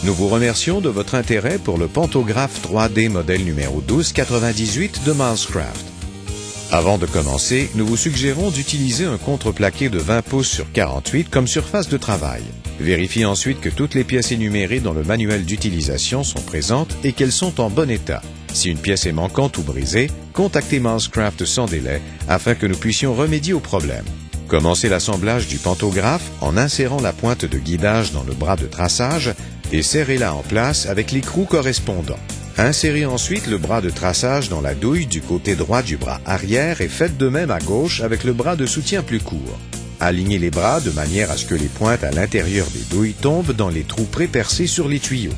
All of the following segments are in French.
Nous vous remercions de votre intérêt pour le pantographe 3D modèle numéro 1298 de Milescraft. Avant de commencer, nous vous suggérons d'utiliser un contreplaqué de 20 pouces sur 48 comme surface de travail. Vérifiez ensuite que toutes les pièces énumérées dans le manuel d'utilisation sont présentes et qu'elles sont en bon état. Si une pièce est manquante ou brisée, contactez Milescraft sans délai afin que nous puissions remédier au problème. Commencez l'assemblage du pantographe en insérant la pointe de guidage dans le bras de traçage et serrez-la en place avec l'écrou correspondant. Insérez ensuite le bras de traçage dans la douille du côté droit du bras arrière et faites de même à gauche avec le bras de soutien plus court. Alignez les bras de manière à ce que les pointes à l'intérieur des douilles tombent dans les trous pré-percés sur les tuyaux.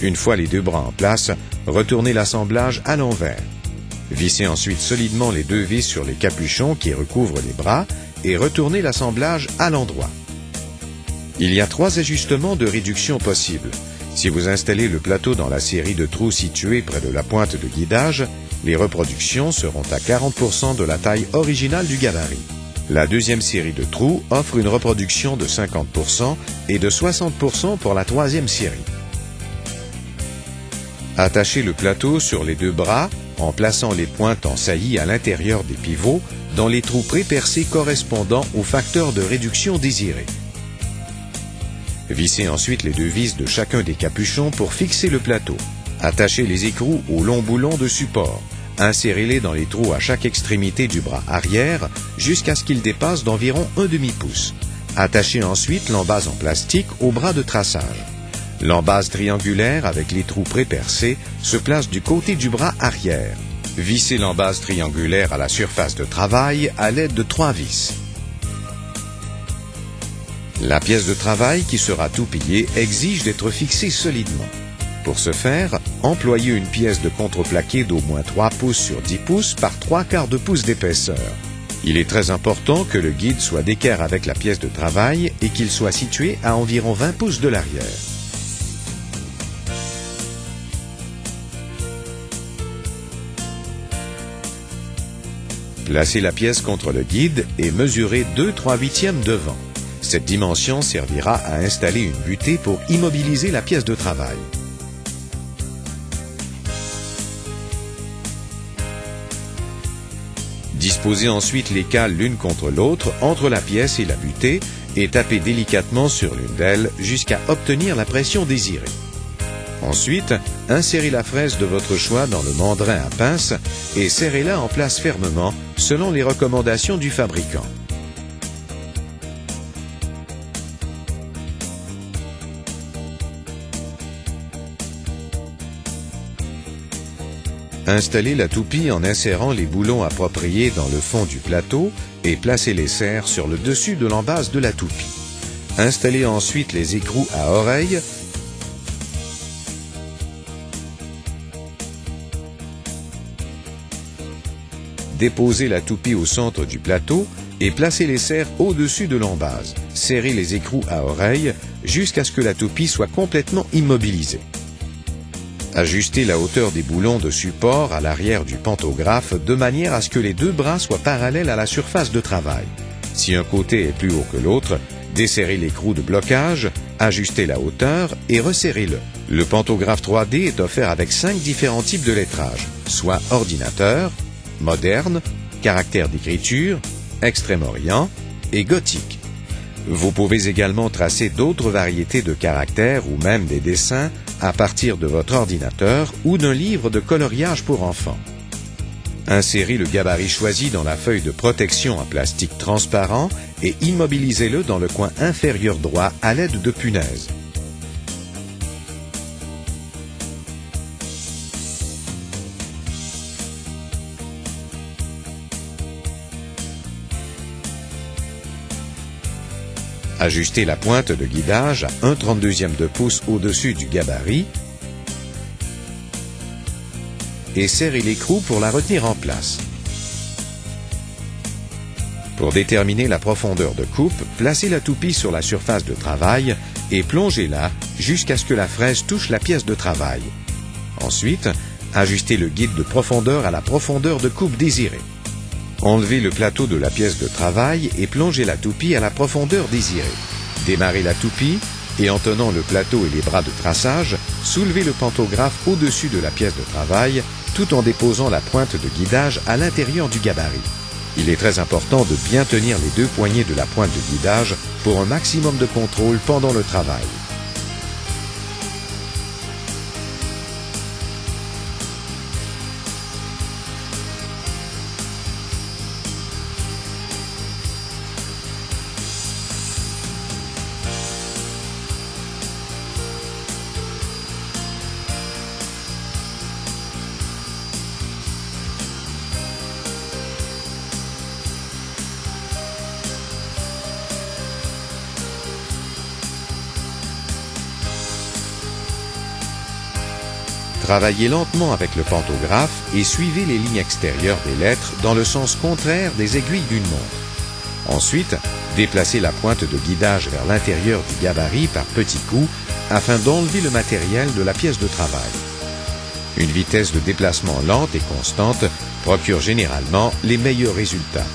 Une fois les deux bras en place, retournez l'assemblage à l'envers. Vissez ensuite solidement les deux vis sur les capuchons qui recouvrent les bras et retournez l'assemblage à l'endroit. Il y a 3 ajustements de réduction possibles. Si vous installez le plateau dans la série de trous situés près de la pointe de guidage, les reproductions seront à 40% de la taille originale du gabarit. La deuxième série de trous offre une reproduction de 50% et de 60% pour la troisième série. Attachez le plateau sur les deux bras en plaçant les pointes en saillie à l'intérieur des pivots dans les trous pré-percés correspondant au facteur de réduction désiré. Vissez ensuite les deux vis de chacun des capuchons pour fixer le plateau. Attachez les écrous au long boulon de support. Insérez-les dans les trous à chaque extrémité du bras arrière jusqu'à ce qu'ils dépassent d'environ un demi-pouce. Attachez ensuite l'embase en plastique au bras de traçage. L'embase triangulaire avec les trous pré-percés se place du côté du bras arrière. Vissez l'embase triangulaire à la surface de travail à l'aide de 3 vis. La pièce de travail qui sera toupillée exige d'être fixée solidement. Pour ce faire, employez une pièce de contreplaqué d'au moins 3 pouces sur 10 pouces par 3/4 de pouce d'épaisseur. Il est très important que le guide soit d'équerre avec la pièce de travail et qu'il soit situé à environ 20 pouces de l'arrière. Placez la pièce contre le guide et mesurez 2/3/8 devant. Cette dimension servira à installer une butée pour immobiliser la pièce de travail. Disposez ensuite les cales l'une contre l'autre entre la pièce et la butée et tapez délicatement sur l'une d'elles jusqu'à obtenir la pression désirée. Ensuite, insérez la fraise de votre choix dans le mandrin à pince et serrez-la en place fermement selon les recommandations du fabricant. Installez la toupie en insérant les boulons appropriés dans le fond du plateau et placez les serres sur le dessus de l'embase de la toupie. Installez ensuite les écrous à oreilles Déposez la toupie au centre du plateau et placez les serres au-dessus de l'embase. Serrez les écrous à oreilles jusqu'à ce que la toupie soit complètement immobilisée. Ajustez la hauteur des boulons de support à l'arrière du pantographe de manière à ce que les deux bras soient parallèles à la surface de travail. Si un côté est plus haut que l'autre, desserrez l'écrou de blocage, ajustez la hauteur et resserrez-le. Le pantographe 3D est offert avec 5 différents types de lettrage, soit ordinateur, moderne, caractère d'écriture, Extrême-Orient et gothique. Vous pouvez également tracer d'autres variétés de caractères ou même des dessins à partir de votre ordinateur ou d'un livre de coloriage pour enfants. Insérez le gabarit choisi dans la feuille de protection en plastique transparent et immobilisez-le dans le coin inférieur droit à l'aide de punaises. Ajustez la pointe de guidage à 1/32 de pouce au-dessus du gabarit et serrez l'écrou pour la retenir en place. Pour déterminer la profondeur de coupe, placez la toupie sur la surface de travail et plongez-la jusqu'à ce que la fraise touche la pièce de travail. Ensuite, ajustez le guide de profondeur à la profondeur de coupe désirée. Enlevez le plateau de la pièce de travail et plongez la toupie à la profondeur désirée. Démarrez la toupie et en tenant le plateau et les bras de traçage, soulevez le pantographe au-dessus de la pièce de travail tout en déposant la pointe de guidage à l'intérieur du gabarit. Il est très important de bien tenir les deux poignées de la pointe de guidage pour un maximum de contrôle pendant le travail. Travaillez lentement avec le pantographe et suivez les lignes extérieures des lettres dans le sens contraire des aiguilles d'une montre. Ensuite, déplacez la pointe de guidage vers l'intérieur du gabarit par petits coups afin d'enlever le matériel de la pièce de travail. Une vitesse de déplacement lente et constante procure généralement les meilleurs résultats.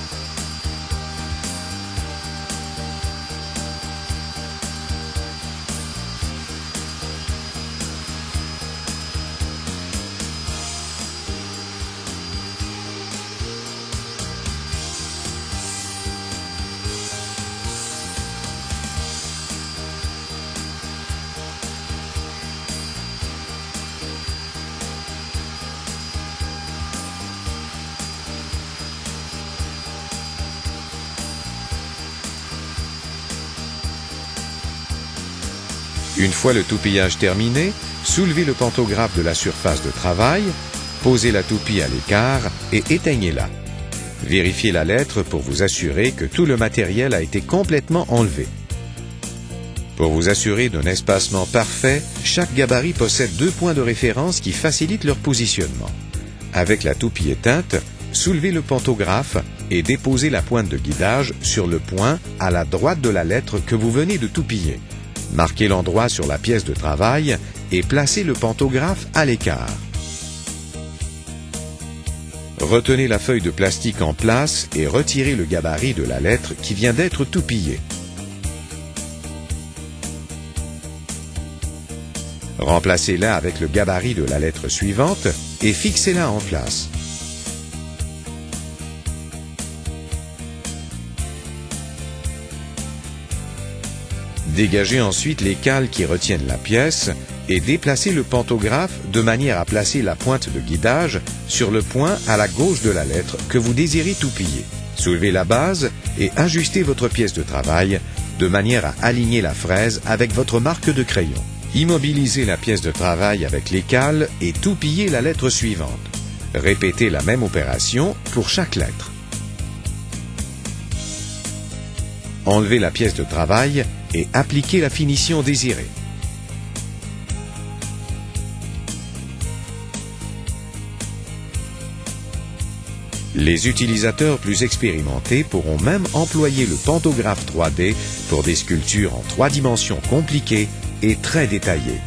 Une fois le toupillage terminé, soulevez le pantographe de la surface de travail, posez la toupie à l'écart et éteignez-la. Vérifiez la lettre pour vous assurer que tout le matériel a été complètement enlevé. Pour vous assurer d'un espacement parfait, chaque gabarit possède deux points de référence qui facilitent leur positionnement. Avec la toupie éteinte, soulevez le pantographe et déposez la pointe de guidage sur le point à la droite de la lettre que vous venez de toupiller. Marquez l'endroit sur la pièce de travail et placez le pantographe à l'écart. Retenez la feuille de plastique en place et retirez le gabarit de la lettre qui vient d'être toupillée. Remplacez-la avec le gabarit de la lettre suivante et fixez-la en place. Dégagez ensuite les cales qui retiennent la pièce et déplacez le pantographe de manière à placer la pointe de guidage sur le point à la gauche de la lettre que vous désirez toupiller. Soulevez la base et ajustez votre pièce de travail de manière à aligner la fraise avec votre marque de crayon. Immobilisez la pièce de travail avec les cales et toupillez la lettre suivante. Répétez la même opération pour chaque lettre. Enlevez la pièce de travail et appliquez la finition désirée. Les utilisateurs plus expérimentés pourront même employer le pantographe 3D pour des sculptures en 3 dimensions compliquées et très détaillées.